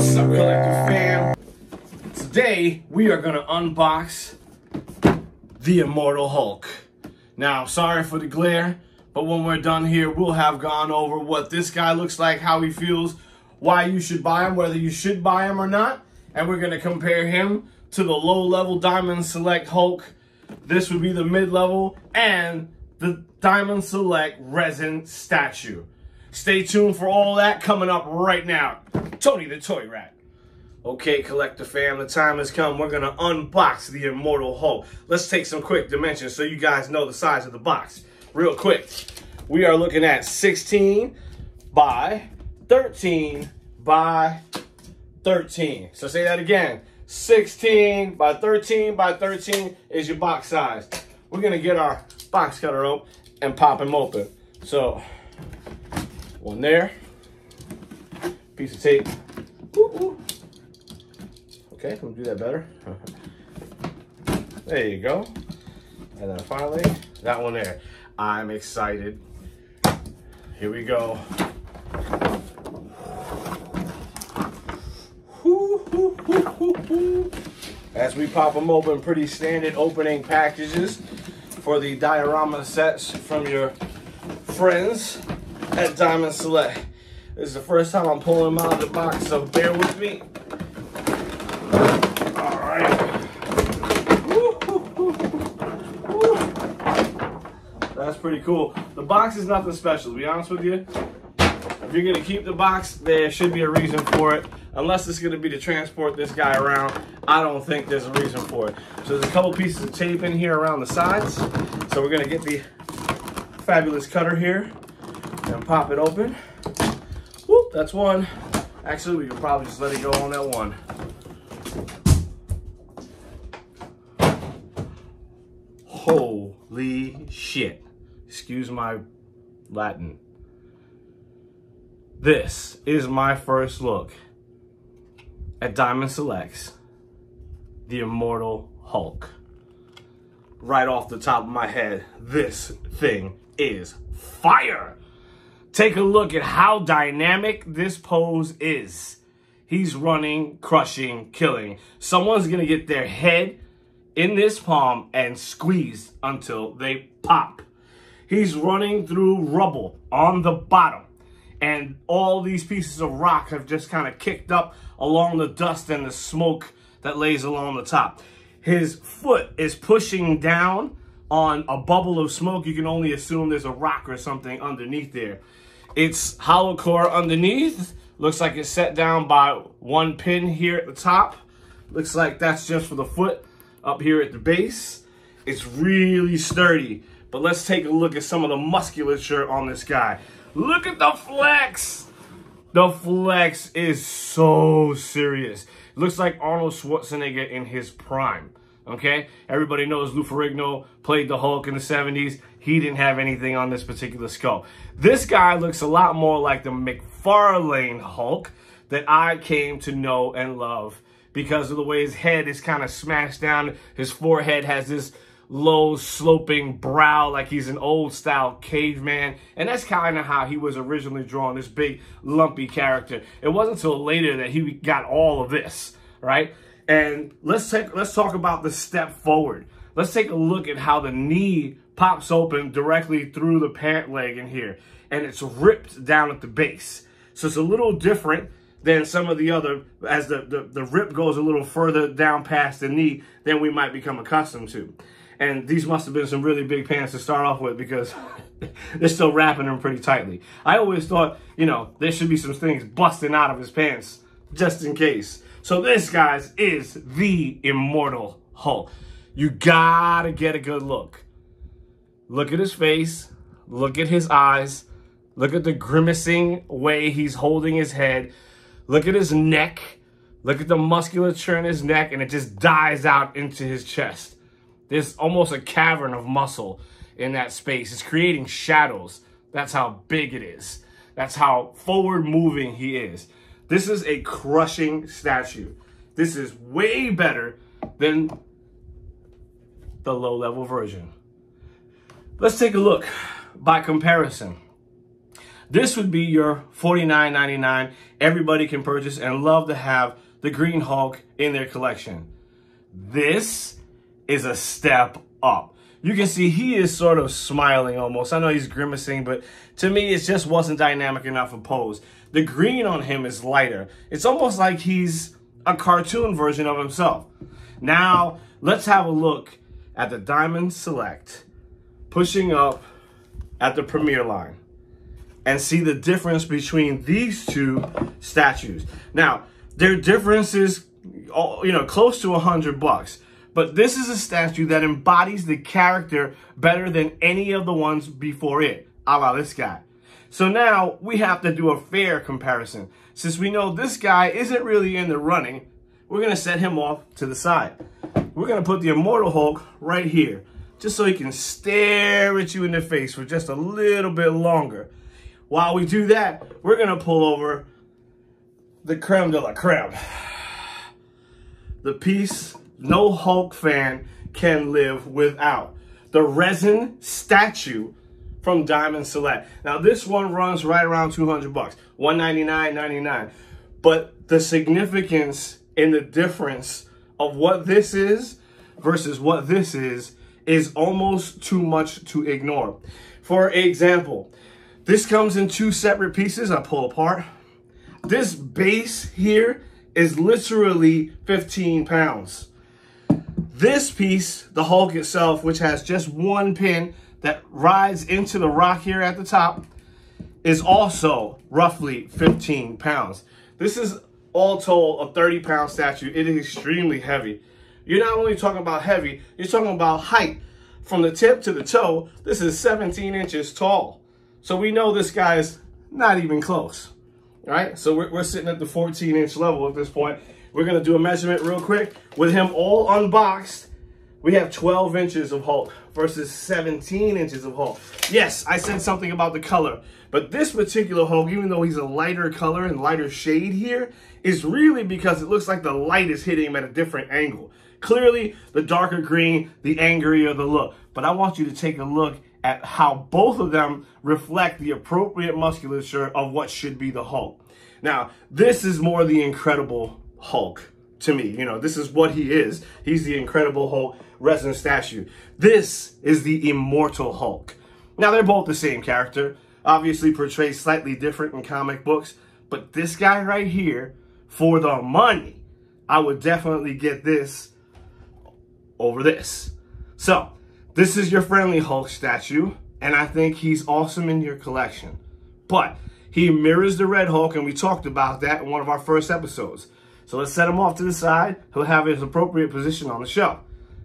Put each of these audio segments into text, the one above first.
What's up, Collective Fam? Today, we are going to unbox the Immortal Hulk. Now, sorry for the glare, but when we're done here, we'll have gone over what this guy looks like, how he feels, why you should buy him, whether you should buy him or not, and we're going to compare him to the low-level Diamond Select Hulk. This would be the mid-level, and the Diamond Select Resin Statue. Stay tuned for all that coming up right now. Tony the Toy Rat. Okay, Collector Fam, the time has come. We're going to unbox the Immortal Hulk. Let's take some quick dimensions so you guys know the size of the box. Real quick. We are looking at 16 by 13 by 13. So say that again. 16 by 13 by 13 is your box size. We're going to get our box cutter out and pop him open. So, one there. Piece of tape. Ooh. Okay, can we do that better? There you go. And then finally, that one there. I'm excited. Here we go. As we pop them open, pretty standard opening packages for the diorama sets from your friends at Diamond Select. This is the first time I'm pulling them out of the box, so bear with me. All right. That's pretty cool. The box is nothing special, to be honest with you. If you're gonna keep the box, there should be a reason for it. Unless it's gonna be to transport this guy around, I don't think there's a reason for it. So there's a couple pieces of tape in here around the sides. So we're gonna get the fabulous cutter here and pop it open. Whoop, that's one. Actually, we can probably just let it go on that one. Holy shit. Excuse my Latin. This is my first look at Diamond Select's the Immortal Hulk. Right off the top of my head, this thing is fire. Take a look at how dynamic this pose is. He's running, crushing, killing. Someone's gonna get their head in this palm and squeeze until they pop. He's running through rubble on the bottom. And all these pieces of rock have just kind of kicked up along the dust and the smoke that lays along the top. His foot is pushing down on a bubble of smoke. You can only assume there's a rock or something underneath there. It's hollow core underneath. Looks like it's set down by one pin here at the top. Looks like that's just for the foot up here at the base. It's really sturdy. But let's take a look at some of the musculature on this guy. Look at the flex. The flex is so serious. It looks like Arnold Schwarzenegger in his prime. Okay? Everybody knows Lou Ferrigno played the Hulk in the 70s. He didn't have anything on this particular sculpt. This guy looks a lot more like the McFarlane Hulk that I came to know and love because of the way his head is kind of smashed down. His forehead has this low sloping brow like he's an old style caveman, and that's kind of how he was originally drawn, this big lumpy character. It wasn't until later that he got all of this, right? And let's talk about the step forward. Let's take a look at how the knee pops open directly through the pant leg in here, and it's ripped down at the base. So it's a little different than some of the other, as the rip goes a little further down past the knee than we might become accustomed to. And these must have been some really big pants to start off with because they're still wrapping them pretty tightly. I always thought, you know, there should be some things busting out of his pants just in case. So this, guys, is the Immortal Hulk. You gotta get a good look. Look at his face. Look at his eyes. Look at the grimacing way he's holding his head. Look at his neck. Look at the musculature in his neck, and it just dies out into his chest. There's almost a cavern of muscle in that space. It's creating shadows. That's how big it is. That's how forward moving he is. This is a crushing statue. This is way better than the low-level version. Let's take a look by comparison. This would be your $49.99. Everybody can purchase and love to have the Green Hulk in their collection. This is a step up. You can see he is sort of smiling almost. I know he's grimacing, but to me, it just wasn't dynamic enough of pose. The green on him is lighter. It's almost like he's a cartoon version of himself. Now, let's have a look at the Diamond Select, pushing up at the Premier line, and see the difference between these two statues. Now, their difference is, close to $100. But this is a statue that embodies the character better than any of the ones before it, a la this guy. So now we have to do a fair comparison. Since we know this guy isn't really in the running, we're going to set him off to the side. We're going to put the Immortal Hulk right here, just so he can stare at you in the face for just a little bit longer. While we do that, we're going to pull over the creme de la creme. The piece no Hulk fan can live without. The resin statue from Diamond Select. Now this one runs right around $200, $199.99. But the significance in the difference of what this is versus what this is almost too much to ignore. For example, this comes in two separate pieces. I pull apart. This base here is literally 15 pounds. This piece, the Hulk itself, which has just one pin that rides into the rock here at the top, is also roughly 15 pounds. This is all told a 30-pound statue. It is extremely heavy. You're not only talking about heavy, you're talking about height. From the tip to the toe, this is 17 inches tall. So we know this guy is not even close. All right, so we're sitting at the 14-inch level at this point. We're going to do a measurement real quick. With him all unboxed, we have 12 inches of Hulk versus 17 inches of Hulk. Yes, I said something about the color, but this particular Hulk, even though he's a lighter color and lighter shade here, is really because it looks like the light is hitting him at a different angle. Clearly, the darker green, the angrier the look. But I want you to take a look at how both of them reflect the appropriate musculature of what should be the Hulk. Now, this is more the Incredible Hulk to me. This is what he is. He's the Incredible Hulk resin statue. This is the Immortal Hulk. Now, they're both the same character, obviously portrayed slightly different in comic books, but this guy right here, for the money, I would definitely get this over this. So, this is your friendly Hulk statue, and I think he's awesome in your collection. But he mirrors the Red Hulk, and we talked about that in one of our first episodes. So let's set him off to the side. He'll have his appropriate position on the show.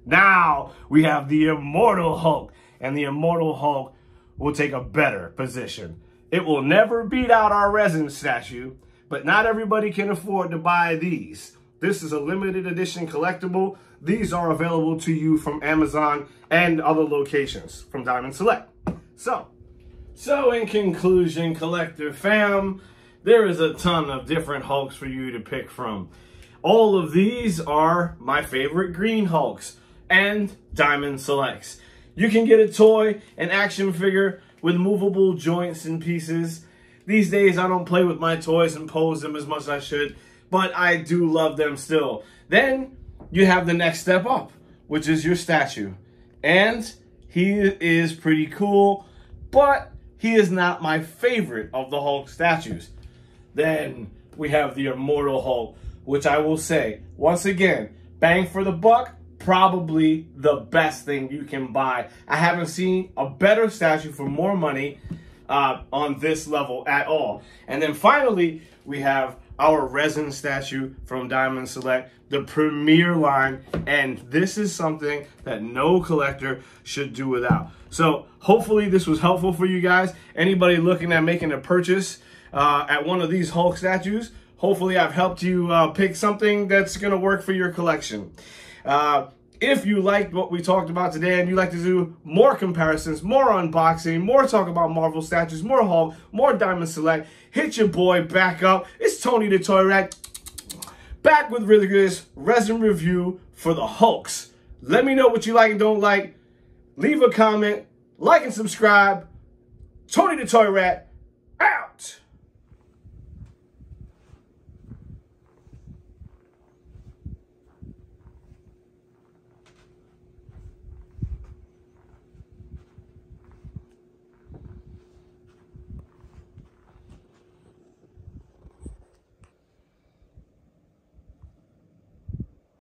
Now we have the Immortal Hulk, and the Immortal Hulk will take a better position. It will never beat out our resin statue, but not everybody can afford to buy these. This is a limited edition collectible. These are available to you from Amazon and other locations from Diamond Select. So in conclusion, collector fam, there is a ton of different Hulks for you to pick from. All of these are my favorite Green Hulks and Diamond Selects. You can get a toy, an action figure with movable joints and pieces. These days, I don't play with my toys and pose them as much as I should, but I do love them still. Then you have the next step up, which is your statue. And he is pretty cool, but he is not my favorite of the Hulk statues. Then we have the Immortal Hulk, which I will say, once again, bang for the buck, probably the best thing you can buy. I haven't seen a better statue for more money on this level at all. And then finally, we have our resin statue from Diamond Select, the Premier line, and this is something that no collector should do without. So hopefully this was helpful for you guys. Anybody looking at making a purchase at one of these Hulk statues, hopefully I've helped you pick something that's going to work for your collection. If you liked what we talked about today and you'd like to do more comparisons, more unboxing, more talk about Marvel statues, more Hulk, more Diamond Select, hit your boy back up. It's Tony the Toy Rat, back with rigorous resin review for the Hulks. Let me know what you like and don't like. Leave a comment, like and subscribe. Tony the Toy Rat,